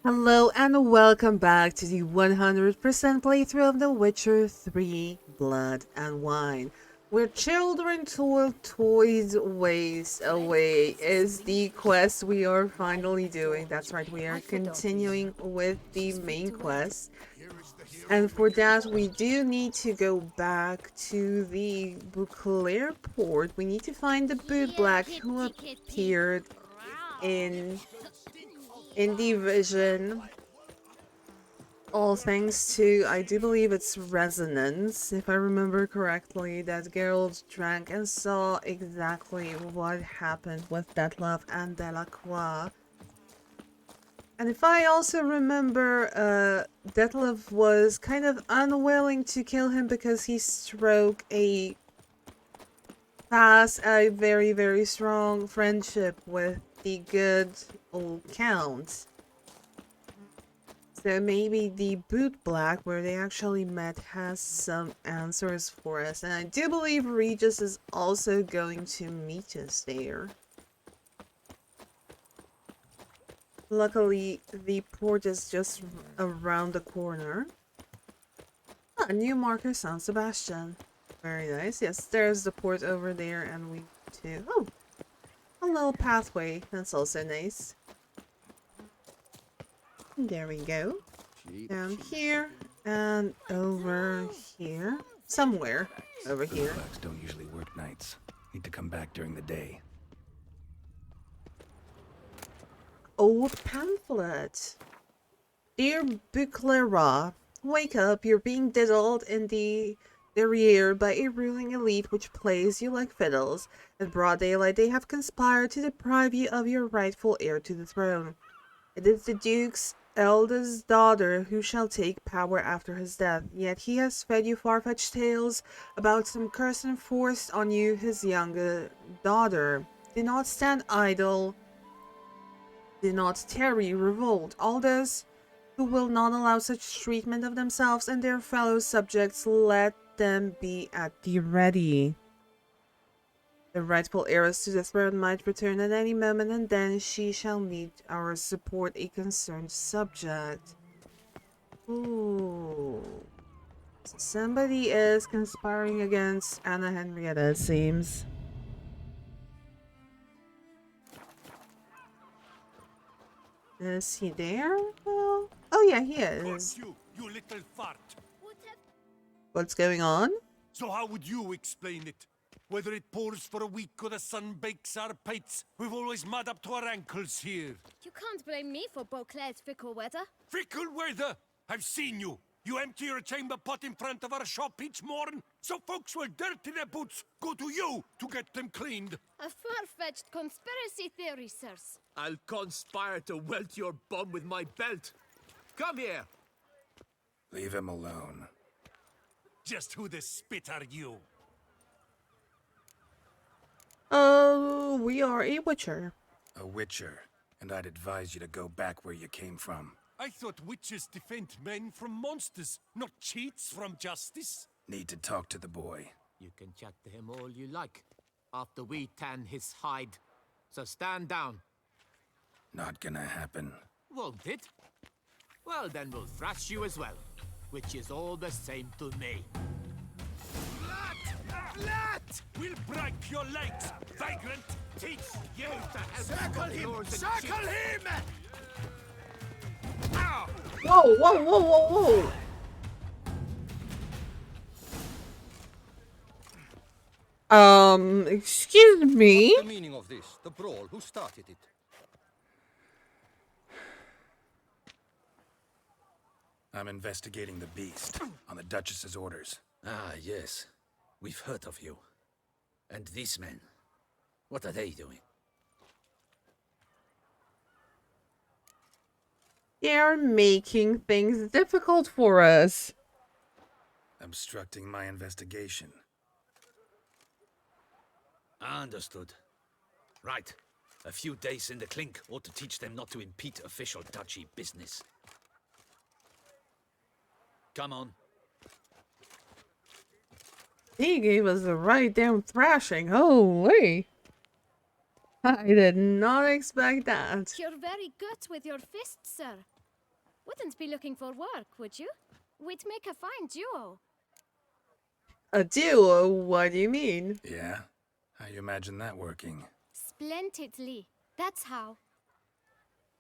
Hello and welcome back to the 100% playthrough of The Witcher 3 Blood and Wine. Where children toil, toys waste away is the quest we are finally doing. That's right, we are continuing with the main quest. And for that, we do need to go back to the Buclair port. We need to find the boot black who appeared in the vision. All thanks to, I do believe it's resonance, if I remember correctly, that Geralt drank and saw exactly what happened with Dettlaff and Delacroix. And if I also remember, Dettlaff was kind of unwilling to kill him because he struck a very, very strong friendship with the good old Count. So maybe the boot black where they actually met has some answers for us. And I do believe Regis is also going to meet us there. Luckily, the port is just around the corner. Ah, new marker, San Sebastian. Very nice. Yes, there's the port over there and we too. Oh, a little pathway. That's also nice. There we go. Down here and over here. Somewhere over here. Bugs don't usually work nights. Need to come back during the day. Old pamphlet. Dear Buclair, wake up. You're being diddled in the derriere by a ruling elite which plays you like fiddles. In broad daylight, they have conspired to deprive you of your rightful heir to the throne. It is the Duke's eldest daughter who shall take power after his death, yet he has fed you far-fetched tales about some curse enforced on you, his younger daughter. Do not stand idle. Do not tarry, revolt. All those who will not allow such treatment of themselves and their fellow subjects, let them be at the ready. The rightful heiress to the throne might return at any moment, and then she shall need our support, a concerned subject. Ooh. So somebody is conspiring against Anna Henrietta, it seems. Is he there? Well, oh yeah, he is. You little fart. What's going on? So how would you explain it? Whether it pours for a week or the sun bakes our pates, we've always mud up to our ankles here. You can't blame me for Beauclair's fickle weather. Fickle weather! I've seen you. You empty your chamber pot in front of our shop each morn, so folks will dirty their boots, go to you to get them cleaned. A far-fetched conspiracy theory, sirs. I'll conspire to welt your bum with my belt. Come here. Leave him alone. Just who the spit are you? Oh, we are a witcher. A witcher, and I'd advise you to go back where you came from. I thought witches defend men from monsters, not cheats from justice. Need to talk to the boy. You can chat to him all you like, after we tan his hide. So stand down. Not gonna happen. Won't it? Well, then we'll thrash you as well, which is all the same to me. Lat! We'll break your legs, vagrant! Teach you to help. Circle him! Circle him! Ow! Whoa, whoa, whoa, whoa, whoa! Excuse me? What's the meaning of this? The brawl? Who started it? I'm investigating the beast, on the Duchess's orders. Ah, yes. We've heard of you. And these men, what are they doing? They're making things difficult for us. Obstructing my investigation. Understood. Right. A few days in the clink ought to teach them not to impede official duchy business. Come on. He gave us a right damn thrashing. Holy. I did not expect that. You're very good with your fists, sir. Wouldn't be looking for work, would you? We'd make a fine duo. A duo? What do you mean? Yeah? How you imagine that working? Splendidly. That's how.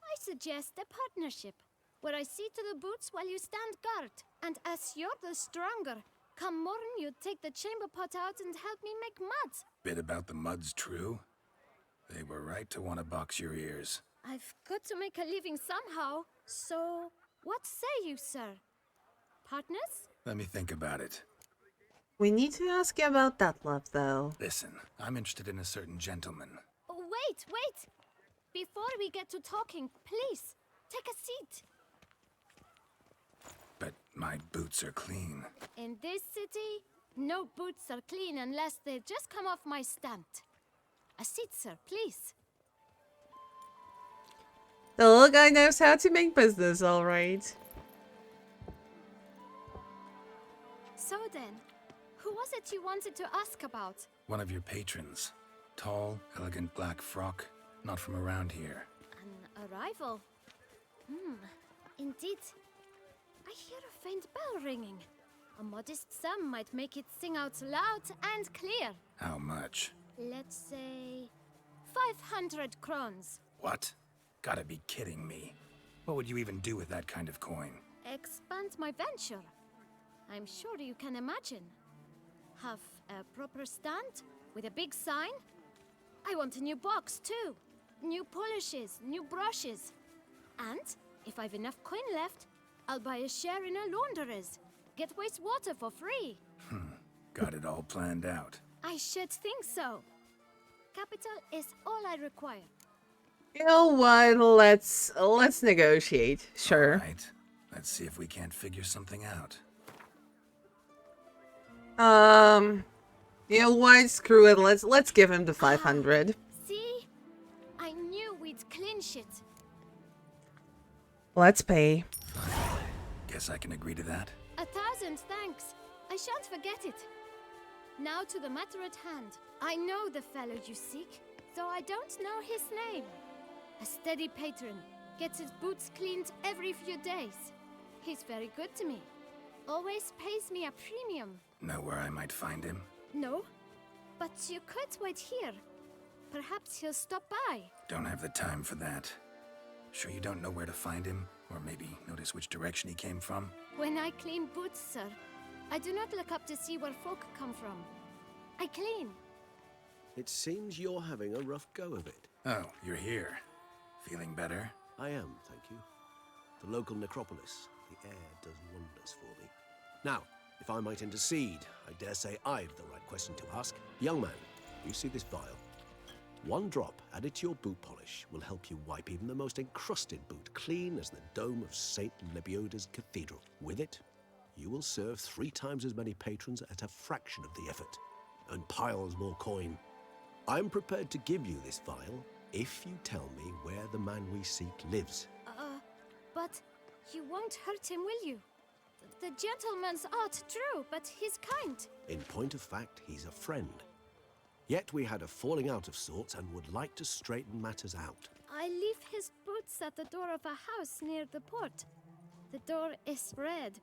I suggest a partnership, where I see to the boots while you stand guard. And as you're the stronger, come morn you take the chamber pot out and help me make mud. Bit about the mud's true? They were right to want to box your ears. I've got to make a living somehow, so what say you, sir? Partners? Let me think about it. We need to ask you about Dettlaff, though. Listen, I'm interested in a certain gentleman. Oh, wait, wait! Before we get to talking, please, take a seat. But my boots are clean. In this city, no boots are clean unless they just come off my stand. A seat, sir, please. The little guy knows how to make business, alright. So then, who was it you wanted to ask about? One of your patrons. Tall, elegant black frock. Not from around here. An arrival? Indeed. I hear a faint bell ringing. A modest sum might make it sing out loud and clear. How much? Let's say 500 crowns. What? Gotta be kidding me. What would you even do with that kind of coin? Expand my venture. I'm sure you can imagine. Have a proper stand with a big sign. I want a new box too. New polishes, new brushes. And if I've enough coin left, I'll buy a share in a launderer's. Get wastewater for free. Got it all planned out. I should think so. Capital is all I require. You know what? Let's negotiate. Sure. Right. Let's see if we can't figure something out. You know what? Screw it. Let's give him the 500. See? I knew we'd clinch it. Let's pay. Guess I can agree to that. 1,000 thanks. I shan't forget it. Now to the matter at hand. I know the fellow you seek, though I don't know his name. A steady patron. Gets his boots cleaned every few days. He's very good to me. Always pays me a premium. Know where I might find him? No, but you could wait here. Perhaps he'll stop by. Don't have the time for that. Sure you don't know where to find him? Or maybe notice which direction he came from? When I clean boots, sir, I do not look up to see where folk come from. I clean. It seems you're having a rough go of it. Oh, you're here. Feeling better? I am, thank you. The local necropolis. The air does wonders for me. Now, if I might intercede, I dare say I've the right question to ask. Young man, you see this vial? One drop added to your boot polish will help you wipe even the most encrusted boot clean as the dome of St. Lebioda's cathedral. With it, you will serve 3 times as many patrons at a fraction of the effort, and piles more coin. I'm prepared to give you this vial if you tell me where the man we seek lives. But you won't hurt him, will you? The gentleman's art, true, but he's kind. In point of fact, he's a friend. Yet we had a falling out of sorts and would like to straighten matters out. I leave his boots at the door of a house near the port. The door is red,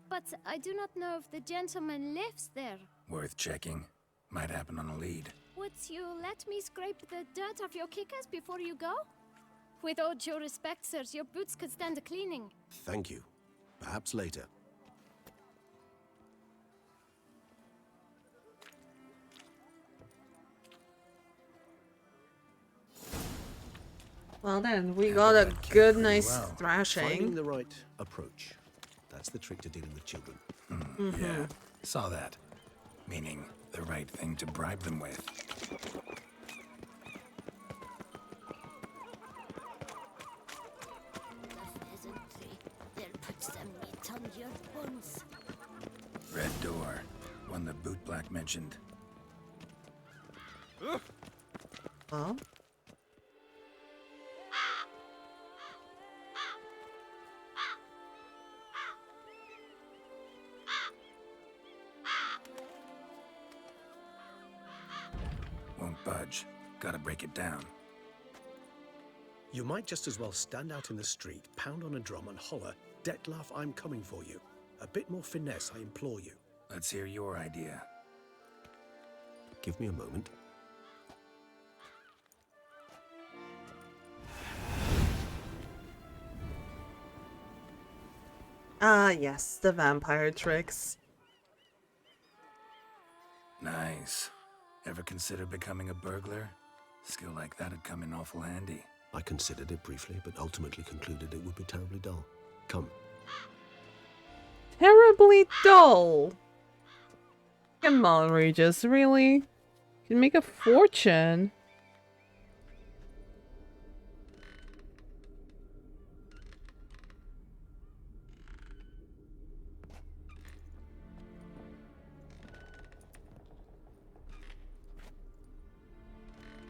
but I do not know if the gentleman lives there. Worth checking. Might happen on a lead. Would you let me scrape the dirt off your kickers before you go? With all due respect, sirs, your boots could stand a cleaning. Thank you. Perhaps later. Well then, we Handled got a that kid good, pretty nice well. Finding thrashing. the right approach. That's the trick to dealing with children. Yeah, saw that. Meaning, the right thing to bribe them with. They'll put some meat on your bones. Red door. One the boot black mentioned. Oh. Won't budge. Gotta break it down. You might just as well stand out in the street, pound on a drum and holler, "Dettlaff, I'm coming for you." A bit more finesse, I implore you. Let's hear your idea. Give me a moment. Ah, yes, the vampire tricks. Nice. Ever consider becoming a burglar? Skill like that'd come in awful handy. I considered it briefly, but ultimately concluded it would be terribly dull. Come. Terribly dull. Come on, Regis, really? You can make a fortune.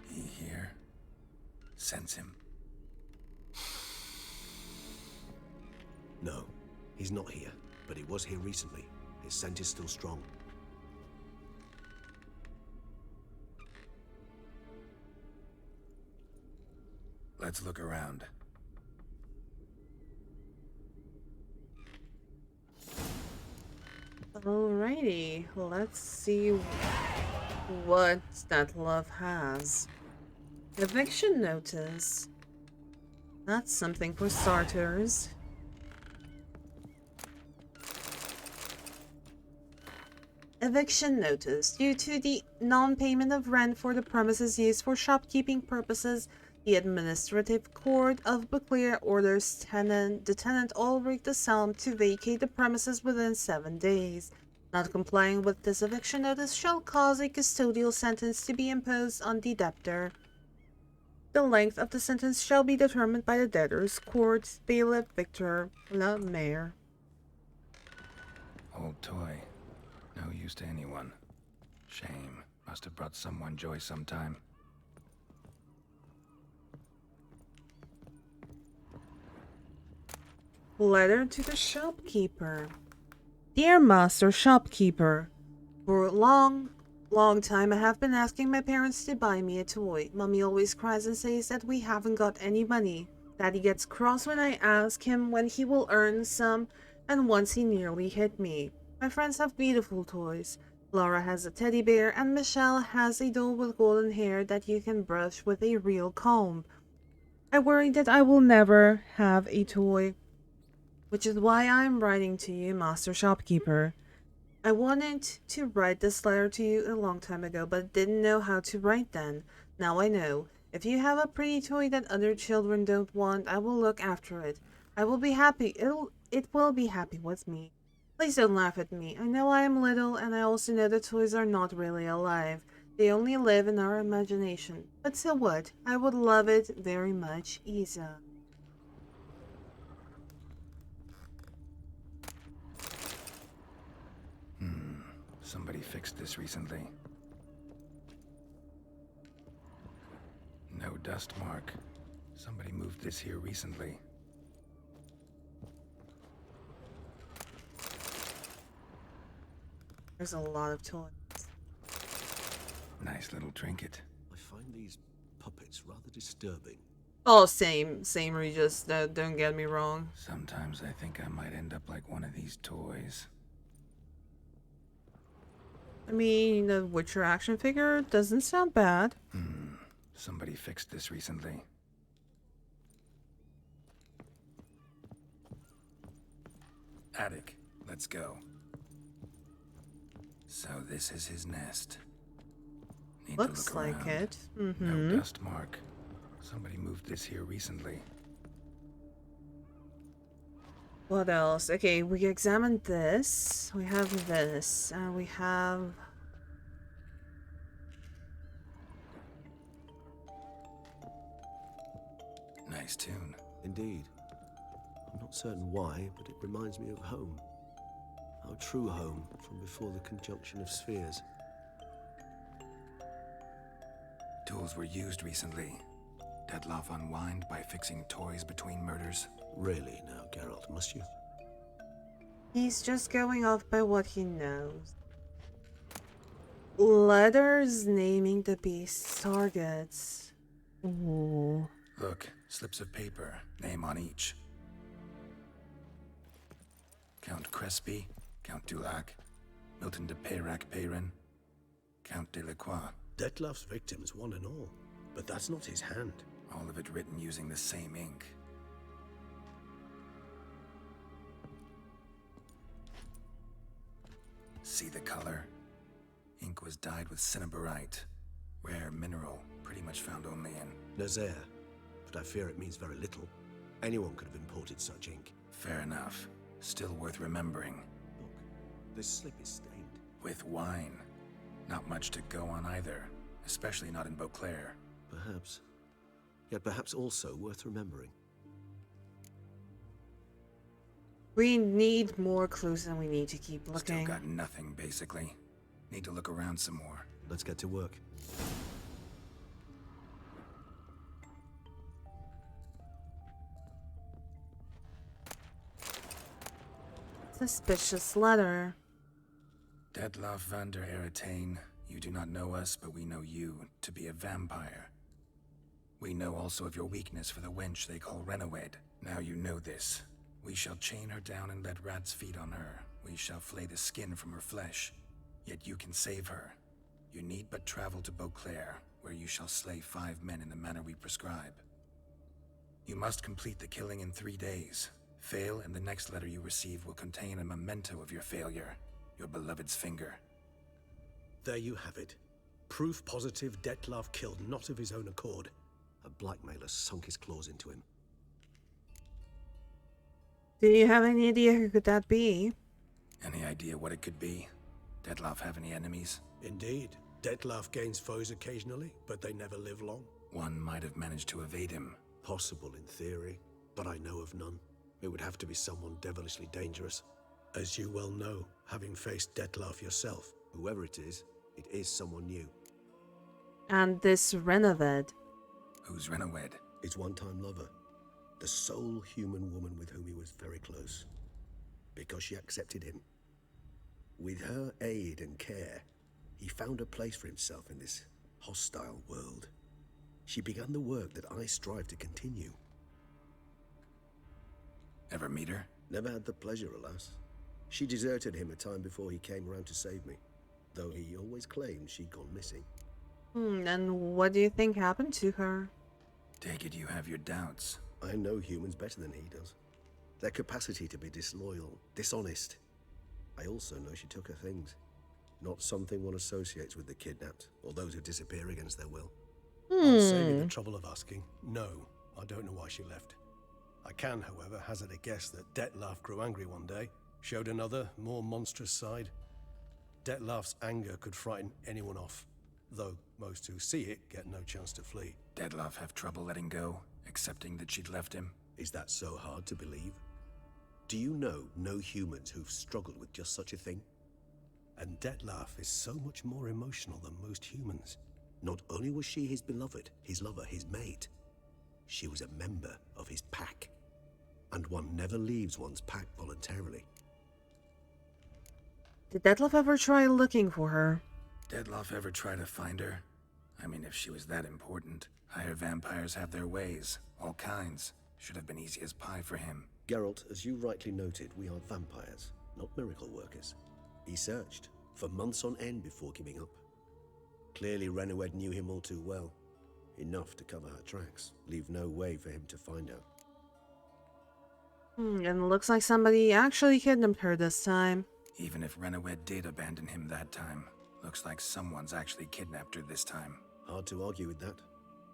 He here? Sense him. No, he's not here, but he was here recently. His scent is still strong. Let's look around. Alrighty, let's see what Dettlaff has. Eviction notice. That's something for starters. Eviction notice. Due to the non-payment of rent for the premises used for shopkeeping purposes, the Administrative Court of Buclear orders the tenant Ulrich de Selm to vacate the premises within 7 days. Not complying with this eviction notice shall cause a custodial sentence to be imposed on the debtor. The length of the sentence shall be determined by the debtor's court. Bailiff Victor Lemaire. Old toy. No use to anyone. Shame. Must have brought someone joy sometime. Letter to the shopkeeper. Dear Master Shopkeeper, for a long time I have been asking my parents to buy me a toy. Mommy always cries and says that we haven't got any money. Daddy gets cross when I ask him when he will earn some, and once he nearly hit me. My friends have beautiful toys. Laura has a teddy bear and Michelle has a doll with golden hair that you can brush with a real comb. I worry that I will never have a toy, which is why I'm writing to you, Master Shopkeeper. I wanted to write this letter to you a long time ago, but didn't know how to write then. Now I know. If you have a pretty toy that other children don't want, I will look after it. I will be happy. It will be happy with me. Please don't laugh at me. I know I am little, and I also know the toys are not really alive. They only live in our imagination. But so what? I would love it very much, Isa. Somebody fixed this recently. No dust mark. Somebody moved this here recently. There's a lot of toys. Nice little trinket. I find these puppets rather disturbing. Oh, same, Regis. Don't get me wrong. Sometimes I think I might end up like one of these toys. I mean, the Witcher action figure doesn't sound bad. Somebody fixed this recently. Attic, let's go. So this is his nest. Need Looks to look like around. it. No dust mark. Somebody moved this here recently. What else? Okay, we examined this. We have this. And we have... Nice tune. Indeed. I'm not certain why, but it reminds me of home. Our true home from before the conjunction of spheres. Tools were used recently. Dettlaff unwind by fixing toys between murders. Really now, Geralt, must you? He's just going off by what he knows. Letters naming the beast's targets. Ooh. Look, Slips of paper, name on each. Count Crespi, Count Dulac, Milton de Peyrac-Peyrin, Count Delacroix. Dettlaff's victims, one and all. But that's not his hand. All of it written using the same ink. See the color? Ink was dyed with cinnabarite. Rare mineral, pretty much found only in... Nazaire. But I fear it means very little. Anyone could have imported such ink. Fair enough. Still worth remembering. Look, this slip is stained. With wine. Not much to go on either. Especially not in Beauclair. Perhaps. Yet perhaps also worth remembering. We need more clues and we need to keep looking. Still got nothing, basically. Need to look around some more. Let's get to work. Suspicious letter. Dettlaff van der Eretain, you do not know us, but we know you to be a vampire. We know also of your weakness for the wench they call Renawed. Now you know this. We shall chain her down and let rats feed on her. We shall flay the skin from her flesh. Yet you can save her. You need but travel to Beauclair, where you shall slay 5 men in the manner we prescribe. You must complete the killing in 3 days. Fail, and the next letter you receive will contain a memento of your failure. Your beloved's finger. There you have it. Proof positive Dettlaff killed not of his own accord. A blackmailer sunk his claws into him. Do you have any idea who could that be? Any idea what it could be? Dettlaff have any enemies? Indeed. Dettlaff gains foes occasionally, but they never live long. One might have managed to evade him. Possible in theory, but I know of none. It would have to be someone devilishly dangerous. As you well know, having faced Dettlaff yourself, whoever it is someone new. And this Renawed. Who's Renawed? His one-time lover. The sole human woman with whom he was very close. Because she accepted him. With her aid and care, he found a place for himself in this hostile world. She began the work that I strive to continue. Ever meet her? Never had the pleasure, alas. She deserted him a time before he came around to save me, though he always claimed she'd gone missing. And what do you think happened to her? Take it you have your doubts. I know humans better than he does. Their capacity to be disloyal, dishonest. I also know she took her things. Not something one associates with the kidnapped, or those who disappear against their will. I'll save you the trouble of asking. No, I don't know why she left. I can, however, hazard a guess that Dettlaff grew angry one day, showed another, more monstrous side. Dettlaff's anger could frighten anyone off, though most who see it get no chance to flee. Dettlaff have trouble letting go, accepting that she'd left him? Is that so hard to believe? Do you know no humans who've struggled with just such a thing? And Dettlaff is so much more emotional than most humans. Not only was she his beloved, his lover, his mate, she was a member of his pack. And one never leaves one's pack voluntarily. Did Dettlaff ever try looking for her? Dettlaff ever try to find her? I mean, if she was that important. Higher vampires have their ways. All kinds. Should have been easy as pie for him. Geralt, as you rightly noted, we are vampires, not miracle workers. He searched for months on end before giving up. Clearly Renawed knew him all too well. Enough to cover her tracks, leave no way for him to find her. And looks like somebody actually kidnapped her this time. Even if Renawed did abandon him that time, looks like someone's actually kidnapped her this time. Hard to argue with that.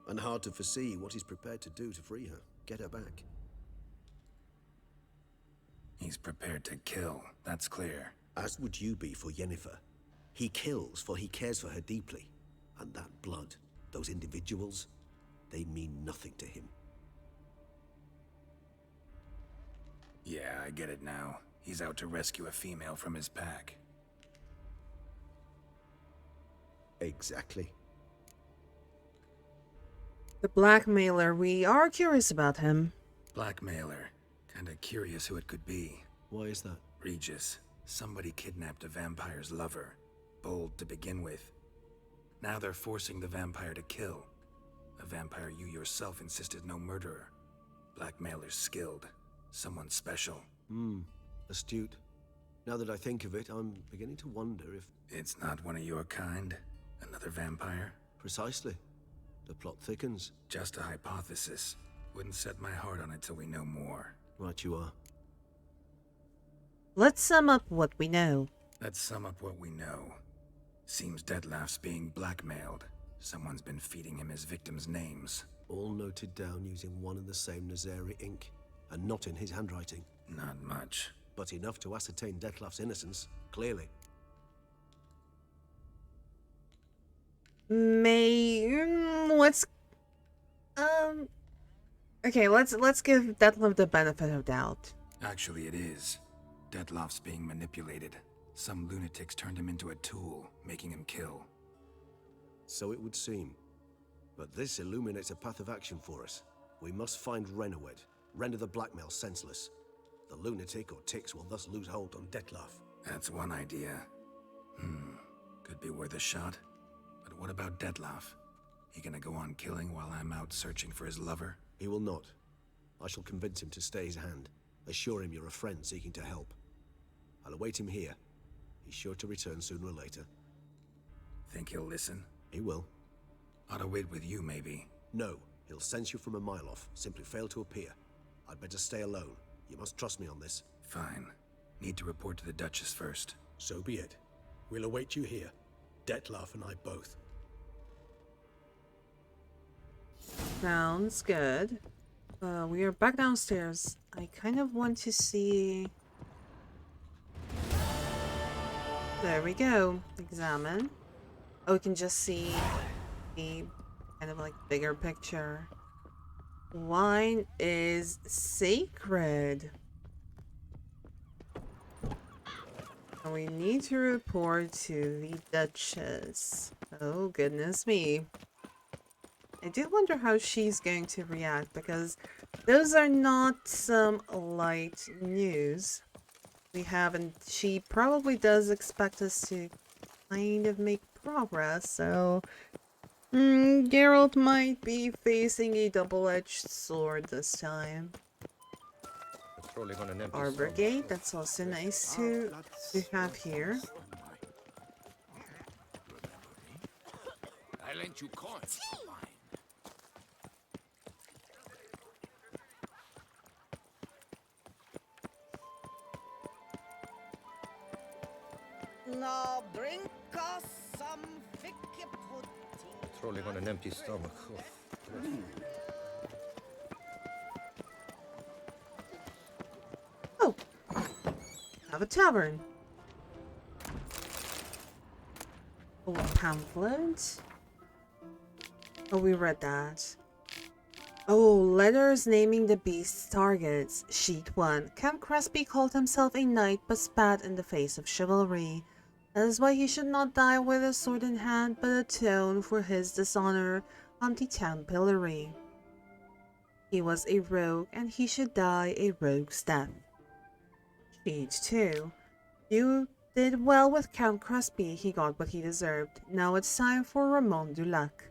And hard to foresee what he's prepared to do to free her, get her back. He's prepared to kill, that's clear. As would you be for Yennefer. He kills for he cares for her deeply. And that blood, those individuals, they mean nothing to him. Yeah, I get it now. He's out to rescue a female from his pack. Exactly. The blackmailer, we are curious about him. Blackmailer. Kinda curious who it could be. Why is that? Regis. Somebody kidnapped a vampire's lover. Bold to begin with. Now they're forcing the vampire to kill. A vampire you yourself insisted no murderer. Blackmailer's skilled. Someone special. Astute. Now that I think of it, I'm beginning to wonder if... It's not one of your kind? Another vampire? Precisely. The plot thickens. Just a hypothesis. Wouldn't set my heart on it till we know more. Right you are. Let's sum up what we know. Let's sum up what we know. Seems Dettlaff's being blackmailed. Someone's been feeding him his victims' names. All noted down using one and the same Nazari ink, and not in his handwriting. Not much. But enough to ascertain Dettlaff's innocence, clearly. Okay, let's give Dettlaff the benefit of doubt. Actually, it is. Dettlaff's being manipulated. Some lunatics turned him into a tool, making him kill. So it would seem. But this illuminates a path of action for us. We must find Renowed, render the blackmail senseless. The lunatic or ticks will thus lose hold on Dettlaff. That's one idea. Could be worth a shot. But what about Dettlaff? He gonna go on killing while I'm out searching for his lover? He will not. I shall convince him to stay his hand. Assure him you're a friend seeking to help. I'll await him here. He's sure to return sooner or later. Think he'll listen? He will. Ought to wait with you, maybe. No, he'll sense you from a mile off. Simply fail to appear. I'd better stay alone. You must trust me on this. Fine. Need to report to the Duchess first. So be it. We'll await you here. Dettlaff and I both. Sounds good. We are back downstairs. I kind of want to see... There we go. Examine. Oh, we can just see the kind of like bigger picture. Wine is sacred. And we need to report to the Duchess. Oh, goodness me. I do wonder how she's going to react, because those are not some light news. We haven't. She probably does expect us to kind of make progress, so Geralt might be facing a double-edged sword this time. Patrolling on an empty Arbor stomach. Gate, that's also nice to have here. I lent you coins. Now bring us some ficky pudding. Patrolling on an empty stomach. Oh, have a tavern. Oh, a pamphlet. Oh, we read that. Oh, letters naming the beast's targets. Sheet 1. Count Crespi called himself a knight but spat in the face of chivalry. That is why he should not die with a sword in hand, but atone for his dishonor on the town pillory. He was a rogue, and he should die a rogue's death. Sheet 2. You did well with Count Crespi. He got what he deserved. Now it's time for Ramon Dulac.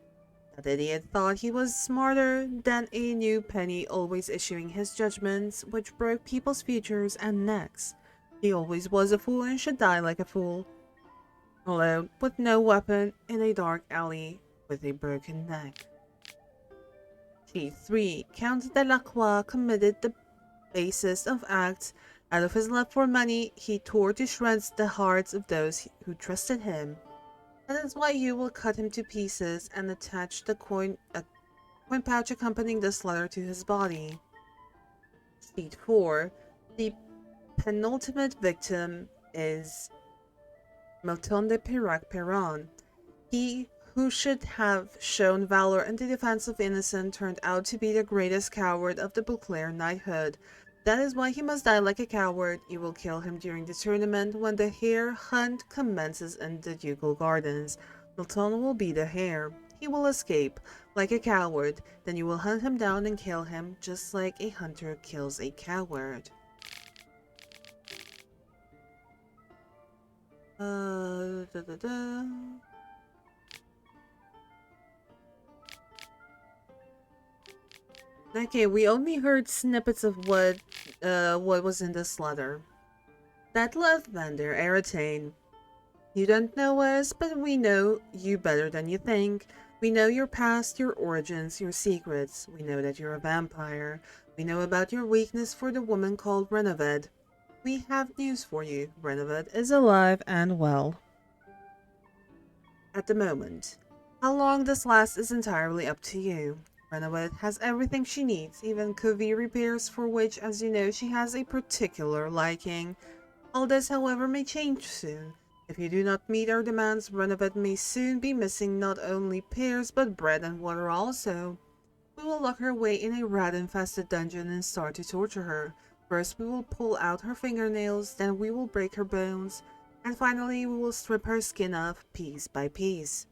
That idiot thought he was smarter than a new penny, always issuing his judgments, which broke people's futures and necks. He always was a fool and should die like a fool. Alone, with no weapon, in a dark alley, with a broken neck. Sheet 3. Count Delacroix committed the basest of acts. Out of his love for money, he tore to shreds the hearts of those who trusted him. That is why you will cut him to pieces and attach the coin pouch accompanying this letter to his body. Sheet 4. The penultimate victim is Milton de Pirac-Perron. He who should have shown valor in the defense of innocent turned out to be the greatest coward of the Beauclair knighthood. That is why he must die like a coward. You will kill him during the tournament when the hare hunt commences in the ducal gardens. Milton will be the hare. He will escape like a coward. Then you will hunt him down and kill him, just like a hunter kills a coward. Okay, we only heard snippets of what was in this letter. Dettlaff Vander Eretane. You don't know us, but we know you better than you think. We know your past, your origins, your secrets. We know that you're a vampire. We know about your weakness for the woman called Reneved. We have news for you. Reneved is alive and well. At the moment. How long this lasts is entirely up to you. Reneved has everything she needs, even Kuvi repairs, for which, as you know, she has a particular liking. All this, however, may change soon. If you do not meet our demands, Reneved may soon be missing not only pears, but bread and water also. We will lock her away in a rat-infested dungeon and start to torture her. First we will pull out her fingernails, then we will break her bones, and finally we will strip her skin off piece by piece.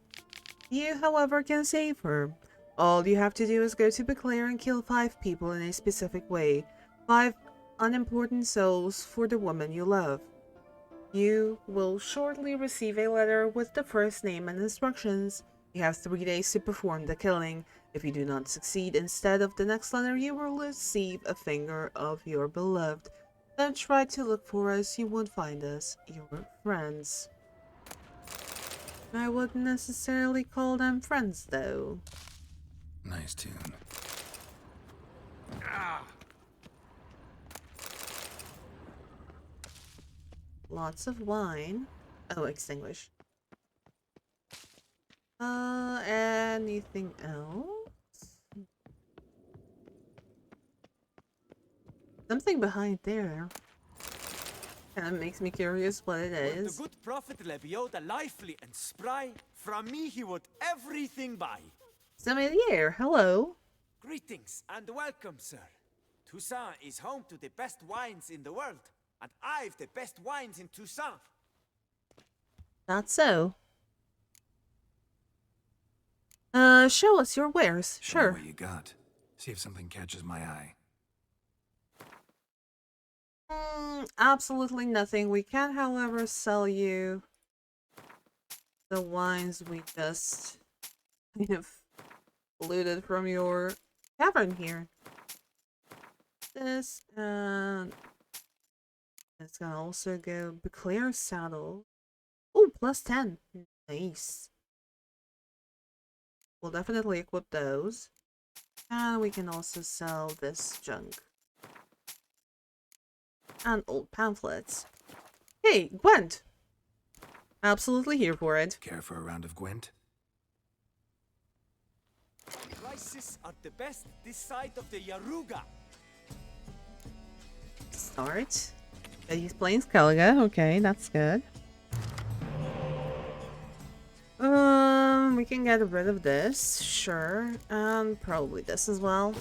You, however, can save her. All you have to do is go to Beclaire and kill 5 people in a specific way. 5 unimportant souls for the woman you love. You will shortly receive a letter with the first name and instructions. You have 3 days to perform the killing. If you do not succeed, instead of the next letter, you will receive a finger of your beloved. Don't try to look for us, you won't find us. Your friends. I wouldn't necessarily call them friends, though. Nice tune. Lots of wine. Oh, extinguish. Anything else? Something behind there. Kind of makes me curious what it is. The good prophet Lebioda lively and spry, from me he would everything buy. Sommelier, hello. Greetings and welcome, sir. Toussaint is home to the best wines in the world, and I've the best wines in Toussaint. Not so. Show us your wares. Show me Sure. what you got. See if something catches my eye. Absolutely nothing. We can, however, sell you the wines we just kind of looted from your tavern here. This, and it's gonna also go Beclaire Saddle. Oh, plus 10. Nice. We'll definitely equip those. And we can also sell this junk. And old pamphlets. Hey, Gwent! Absolutely here for it. Care for a round of Gwent? Prices are the best this side of the Yaruga. Start. He's playing Skellige. Okay, that's good. We can get rid of this, sure, and probably this as well.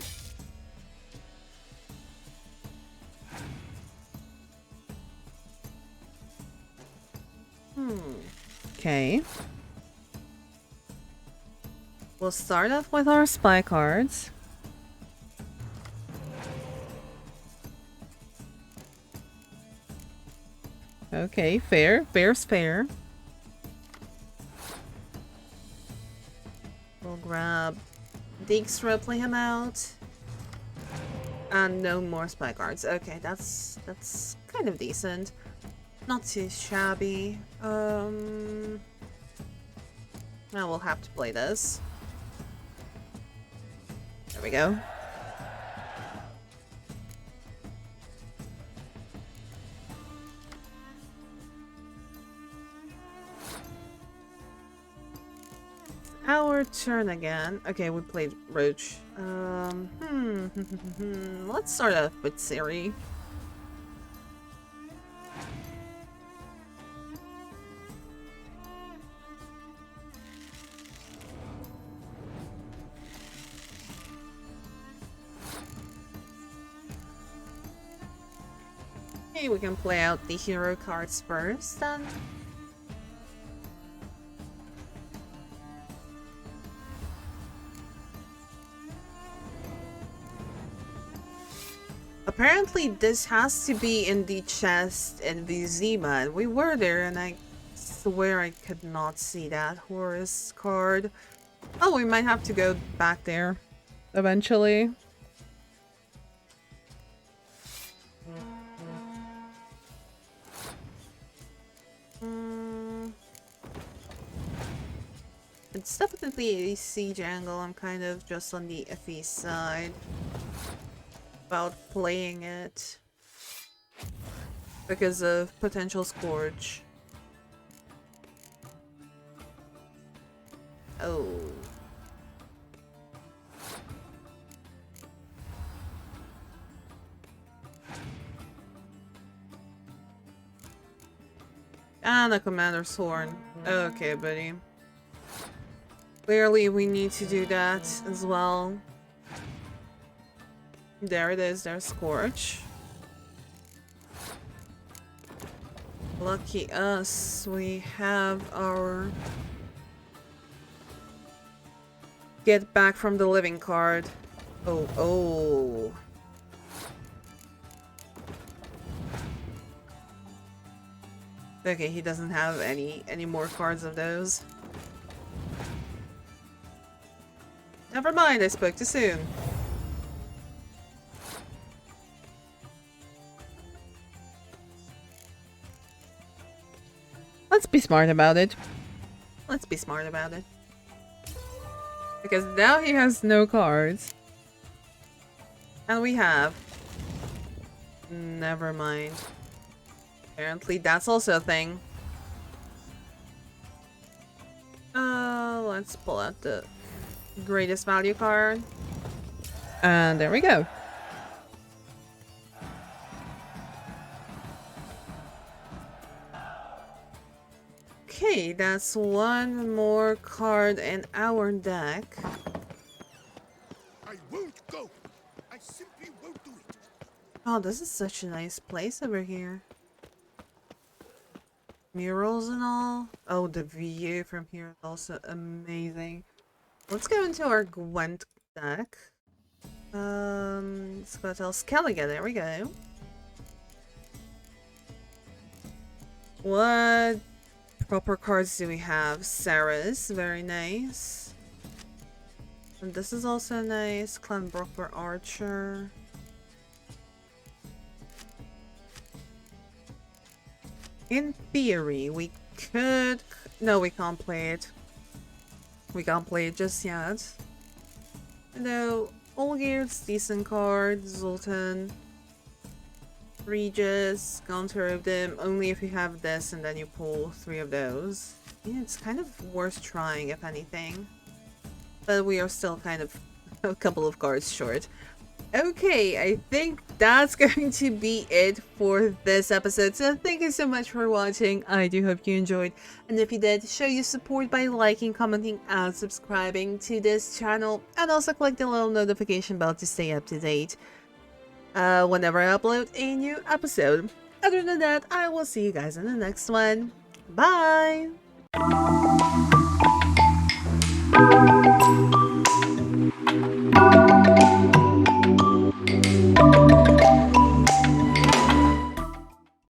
Okay. We'll start off with our spy cards. Okay, fair. Fair's fair. We'll grab Dijkstra, play him out. And no more spy cards. Okay, that's kind of decent. Not too shabby. Now we'll have to play this. There we go. Our turn again. Okay, we played Roach. Let's start off with Siri. Okay, we can play out the hero cards first, then. Apparently this has to be in the chest in Vizima, and we were there and I swear I could not see that Horus card. Oh, we might have to go back there eventually. It's definitely a siege angle. I'm kind of just on the iffy side about playing it because of potential scourge. Oh. And a commander's horn. Okay, buddy. Clearly we need to do that as well. There it is, there's Scorch. Lucky us, we have our get back from the living card. Oh. Okay, he doesn't have any more cards of those. Never mind, I spoke too soon. Let's be smart about it. Let's be smart about it. Because now he has no cards. And we have. Never mind. Apparently that's also a thing. Let's pull out the greatest value card. And there we go. Okay, that's one more card in our deck. I won't go. I simply won't do it. Oh, this is such a nice place over here. Murals and all. Oh, the view from here is also amazing. Let's go into our Gwent deck. Let's go tell Skellige. There we go. What proper cards do we have? Sarah's, very nice. And this is also nice. Clanbroker Archer. In theory, we could... No, we can't play it. We can't play it just yet. No, Olgerd's decent card. Zoltan. Regis. Counter of them. Only if you have this and then you pull 3 of those. Yeah, it's kind of worth trying, if anything. But we are still kind of a couple of cards short. Okay, I think that's going to be it for this episode. So thank you so much for watching. I do hope you enjoyed. And if you did, show your support by liking, commenting, and subscribing to this channel. And also click the little notification bell to stay up to date whenever I upload a new episode. Other than that, I will see you guys in the next one. Bye!